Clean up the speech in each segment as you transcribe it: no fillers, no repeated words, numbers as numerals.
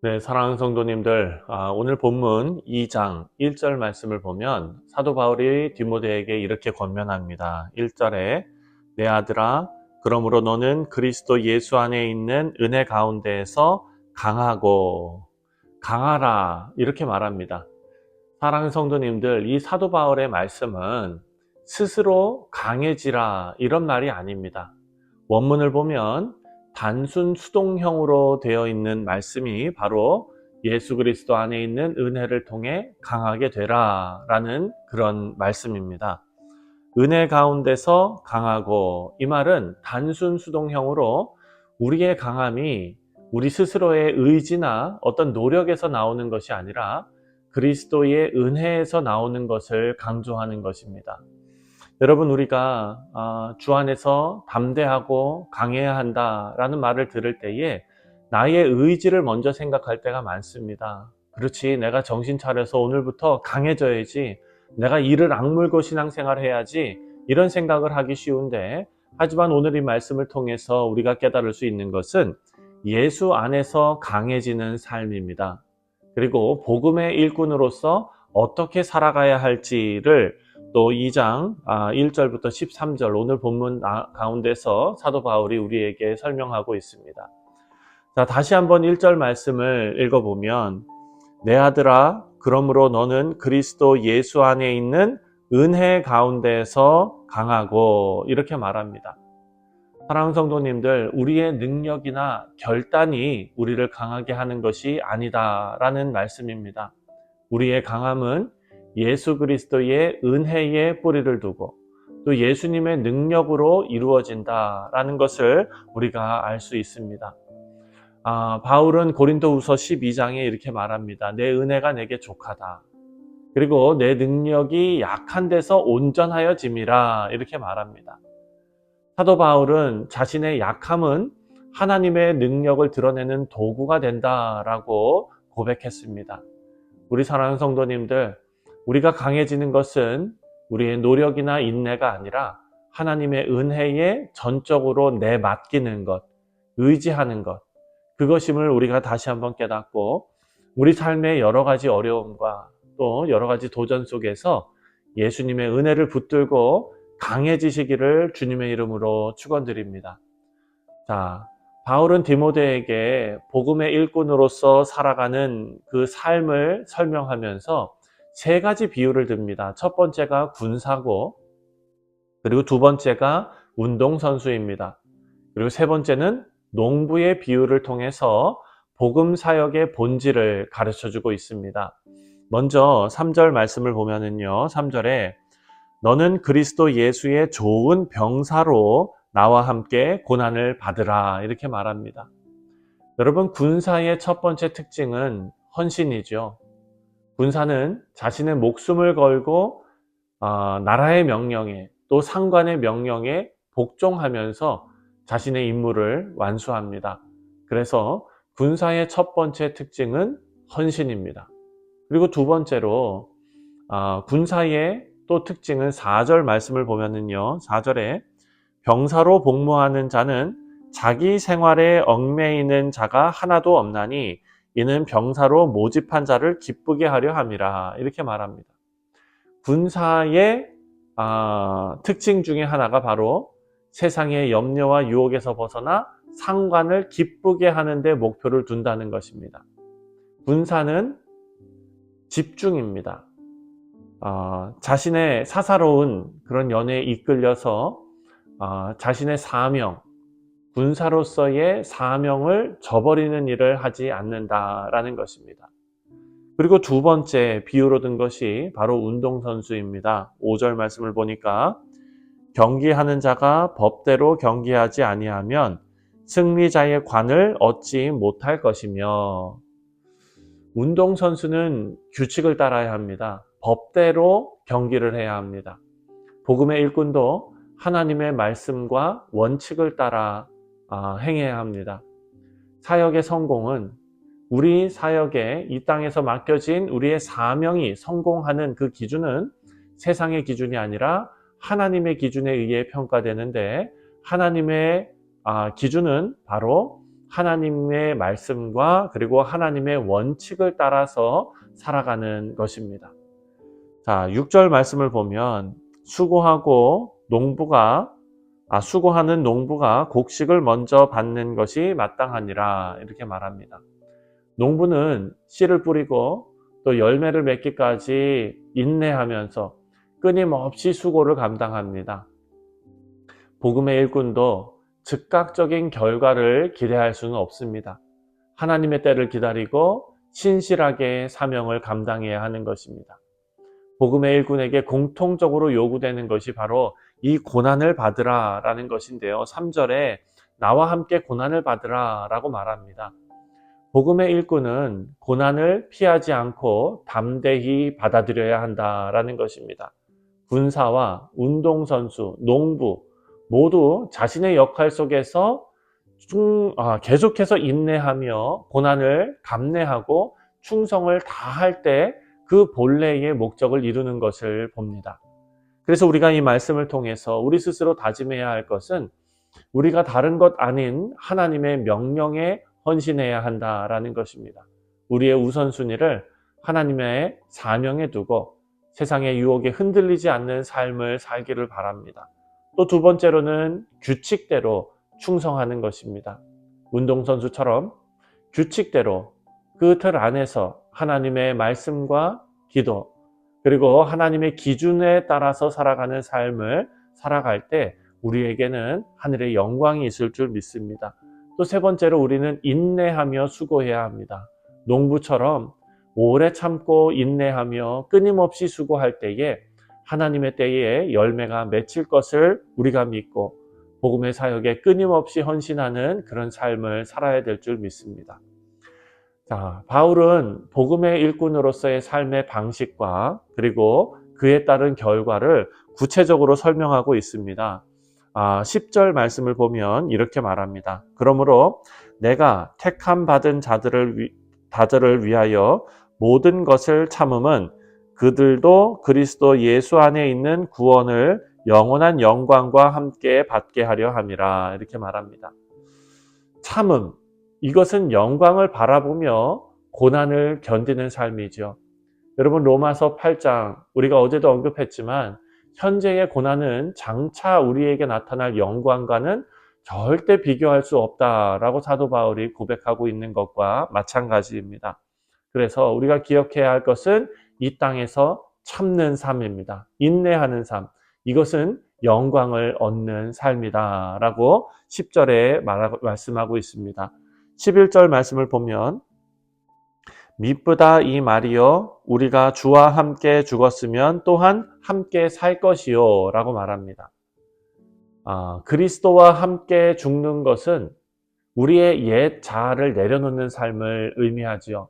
네, 사랑하는 성도님들, 오늘 본문 2장 1절 말씀을 보면 사도 바울이 디모데에게 이렇게 권면합니다. 1절에 내 아들아, 그러므로 너는 그리스도 예수 안에 있는 은혜 가운데에서 강하라 이렇게 말합니다. 사랑하는 성도님들, 이 사도 바울의 말씀은 스스로 강해지라 이런 말이 아닙니다. 원문을 보면 단순 수동형으로 되어 있는 말씀이 바로 예수 그리스도 안에 있는 은혜를 통해 강하게 되라 라는 그런 말씀입니다. 은혜 가운데서 강하고, 이 말은 단순 수동형으로 우리의 강함이 우리 스스로의 의지나 어떤 노력에서 나오는 것이 아니라 그리스도의 은혜에서 나오는 것을 강조하는 것입니다. 여러분, 우리가 주 안에서 담대하고 강해야 한다라는 말을 들을 때에 나의 의지를 먼저 생각할 때가 많습니다. 그렇지, 내가 정신 차려서 오늘부터 강해져야지, 내가 이를 악물고 신앙생활 해야지, 이런 생각을 하기 쉬운데, 하지만 오늘 이 말씀을 통해서 우리가 깨달을 수 있는 것은 예수 안에서 강해지는 삶입니다. 그리고 복음의 일꾼으로서 어떻게 살아가야 할지를 또 2장 1절부터 13절 오늘 본문 가운데서 사도 바울이 우리에게 설명하고 있습니다. 자, 다시 한번 1절 말씀을 읽어보면 내 아들아, 그러므로 너는 그리스도 예수 안에 있는 은혜 가운데서 강하고 이렇게 말합니다. 사랑하는 성도님들, 우리의 능력이나 결단이 우리를 강하게 하는 것이 아니다라는 말씀입니다. 우리의 강함은 예수 그리스도의 은혜에 뿌리를 두고 또 예수님의 능력으로 이루어진다라는 것을 우리가 알 수 있습니다. 바울은 고린도후서 12장에 이렇게 말합니다. 내 은혜가 내게 족하다. 그리고 내 능력이 약한 데서 온전하여짐이라 이렇게 말합니다. 사도 바울은 자신의 약함은 하나님의 능력을 드러내는 도구가 된다라고 고백했습니다. 우리 사랑하는 성도님들, 우리가 강해지는 것은 우리의 노력이나 인내가 아니라 하나님의 은혜에 전적으로 내맡기는 것, 의지하는 것, 그것임을 우리가 다시 한번 깨닫고 우리 삶의 여러 가지 어려움과 또 여러 가지 도전 속에서 예수님의 은혜를 붙들고 강해지시기를 주님의 이름으로 축원드립니다. 자, 바울은 디모데에게 복음의 일꾼으로서 살아가는 그 삶을 설명하면서 세 가지 비유를 듭니다. 첫 번째가 군사고, 그리고 두 번째가 운동선수입니다. 그리고 세 번째는 농부의 비유를 통해서 복음 사역의 본질을 가르쳐주고 있습니다. 먼저 3절 말씀을 보면은요, 3절에 너는 그리스도 예수의 좋은 병사로 나와 함께 고난을 받으라 이렇게 말합니다. 여러분, 군사의 첫 번째 특징은 헌신이죠. 군사는 자신의 목숨을 걸고 나라의 명령에 또 상관의 명령에 복종하면서 자신의 임무를 완수합니다. 그래서 군사의 첫 번째 특징은 헌신입니다. 그리고 두 번째로 군사의 또 특징은 4절 말씀을 보면은요, 4절에 병사로 복무하는 자는 자기 생활에 얽매이는 자가 하나도 없나니 이는 병사로 모집한 자를 기쁘게 하려 함이라 이렇게 말합니다. 군사의 특징 중에 하나가 바로 세상의 염려와 유혹에서 벗어나 상관을 기쁘게 하는 데 목표를 둔다는 것입니다. 군사는 집중입니다. 자신의 사사로운 그런 연애에 이끌려서 자신의 사명, 군사로서의 사명을 저버리는 일을 하지 않는다라는 것입니다. 그리고 두 번째 비유로 든 것이 바로 운동선수입니다. 5절 말씀을 보니까 경기하는 자가 법대로 경기하지 아니하면 승리자의 관을 얻지 못할 것이며, 운동선수는 규칙을 따라야 합니다. 법대로 경기를 해야 합니다. 복음의 일꾼도 하나님의 말씀과 원칙을 따라 행해야 합니다. 사역의 성공은 우리 사역에 이 땅에서 맡겨진 우리의 사명이 성공하는 그 기준은 세상의 기준이 아니라 하나님의 기준에 의해 평가되는데, 하나님의 기준은 바로 하나님의 말씀과 그리고 하나님의 원칙을 따라서 살아가는 것입니다. 자, 6절 말씀을 보면 수고하는 농부가 곡식을 먼저 받는 것이 마땅하니라 이렇게 말합니다. 농부는 씨를 뿌리고 또 열매를 맺기까지 인내하면서 끊임없이 수고를 감당합니다. 복음의 일꾼도 즉각적인 결과를 기대할 수는 없습니다. 하나님의 때를 기다리고 신실하게 사명을 감당해야 하는 것입니다. 복음의 일꾼에게 공통적으로 요구되는 것이 바로 이 고난을 받으라 라는 것인데요. 3절에 나와 함께 고난을 받으라 라고 말합니다. 복음의 일꾼은 고난을 피하지 않고 담대히 받아들여야 한다라는 것입니다. 군사와 운동선수, 농부 모두 자신의 역할 속에서 계속해서 인내하며 고난을 감내하고 충성을 다할 때 그 본래의 목적을 이루는 것을 봅니다. 그래서 우리가 이 말씀을 통해서 우리 스스로 다짐해야 할 것은 우리가 다른 것 아닌 하나님의 명령에 헌신해야 한다라는 것입니다. 우리의 우선순위를 하나님의 사명에 두고 세상의 유혹에 흔들리지 않는 삶을 살기를 바랍니다. 또 두 번째로는 규칙대로 충성하는 것입니다. 운동선수처럼 규칙대로 그 틀 안에서 하나님의 말씀과 기도 그리고 하나님의 기준에 따라서 살아가는 삶을 살아갈 때 우리에게는 하늘의 영광이 있을 줄 믿습니다. 또 세 번째로 우리는 인내하며 수고해야 합니다. 농부처럼 오래 참고 인내하며 끊임없이 수고할 때에 하나님의 때에 열매가 맺힐 것을 우리가 믿고 복음의 사역에 끊임없이 헌신하는 그런 삶을 살아야 될 줄 믿습니다. 자, 바울은 복음의 일꾼으로서의 삶의 방식과 그리고 그에 따른 결과를 구체적으로 설명하고 있습니다. 10절 말씀을 보면 이렇게 말합니다. 그러므로 내가 택함 받은 자들을 위하여 모든 것을 참음은 그들도 그리스도 예수 안에 있는 구원을 영원한 영광과 함께 받게 하려 함이라 이렇게 말합니다. 참음, 이것은 영광을 바라보며 고난을 견디는 삶이죠. 여러분 로마서 8장 우리가 어제도 언급했지만 현재의 고난은 장차 우리에게 나타날 영광과는 절대 비교할 수 없다라고 사도 바울이 고백하고 있는 것과 마찬가지입니다. 그래서 우리가 기억해야 할 것은 이 땅에서 참는 삶입니다. 인내하는 삶. 이것은 영광을 얻는 삶이다 라고 10절에 말씀하고 있습니다. 11절 말씀을 보면 미쁘다 이 말이요 우리가 주와 함께 죽었으면 또한 함께 살 것이요 라고 말합니다. 그리스도와 함께 죽는 것은 우리의 옛 자아를 내려놓는 삶을 의미하지요.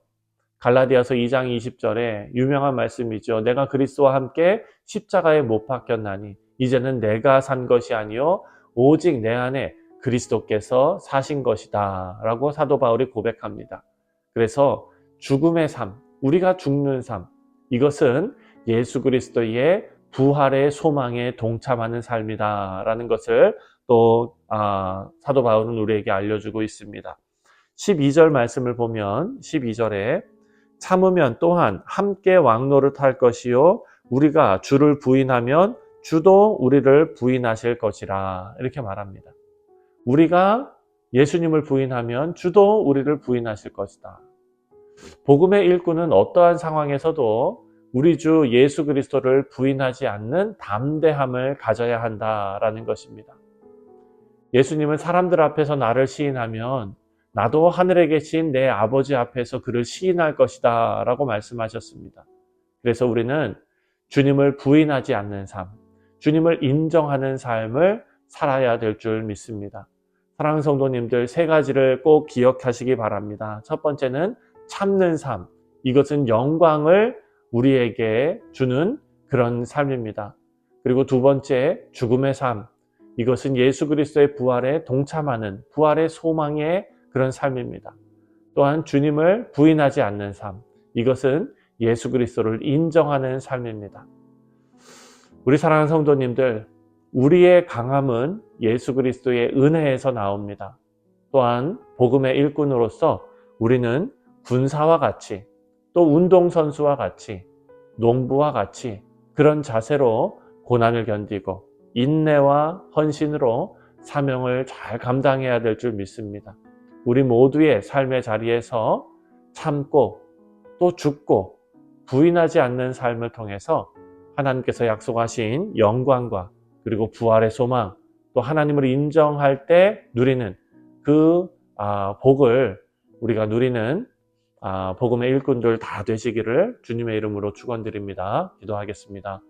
갈라디아서 2장 20절에 유명한 말씀이죠. 내가 그리스도와 함께 십자가에 못 박혔나니 이제는 내가 산 것이 아니요 오직 내 안에 그리스도께서 사신 것이다 라고 사도 바울이 고백합니다. 그래서 죽음의 삶, 우리가 죽는 삶, 이것은 예수 그리스도의 부활의 소망에 동참하는 삶이다 라는 것을 또 사도 바울은 우리에게 알려주고 있습니다. 12절 말씀을 보면 12절에 참으면 또한 함께 왕노릇할 것이요 우리가 주를 부인하면 주도 우리를 부인하실 것이라 이렇게 말합니다. 우리가 예수님을 부인하면 주도 우리를 부인하실 것이다. 복음의 일꾼은 어떠한 상황에서도 우리 주 예수 그리스도를 부인하지 않는 담대함을 가져야 한다라는 것입니다. 예수님은 사람들 앞에서 나를 시인하면 나도 하늘에 계신 내 아버지 앞에서 그를 시인할 것이다 라고 말씀하셨습니다. 그래서 우리는 주님을 부인하지 않는 삶, 주님을 인정하는 삶을 살아야 될 줄 믿습니다. 사랑하는 성도님들 세 가지를 꼭 기억하시기 바랍니다. 첫 번째는 참는 삶, 이것은 영광을 우리에게 주는 그런 삶입니다. 그리고 두 번째 죽음의 삶, 이것은 예수 그리스도의 부활에 동참하는 부활의 소망의 그런 삶입니다. 또한 주님을 부인하지 않는 삶, 이것은 예수 그리스도를 인정하는 삶입니다. 우리 사랑하는 성도님들, 우리의 강함은 예수 그리스도의 은혜에서 나옵니다. 또한 복음의 일꾼으로서 우리는 군사와 같이 또 운동선수와 같이 농부와 같이 그런 자세로 고난을 견디고 인내와 헌신으로 사명을 잘 감당해야 될 줄 믿습니다. 우리 모두의 삶의 자리에서 참고 또 죽고 부인하지 않는 삶을 통해서 하나님께서 약속하신 영광과 그리고 부활의 소망 또 하나님을 인정할 때 누리는 그 복을 우리가 누리는 복음의 일꾼들 다 되시기를 주님의 이름으로 축원드립니다. 기도하겠습니다.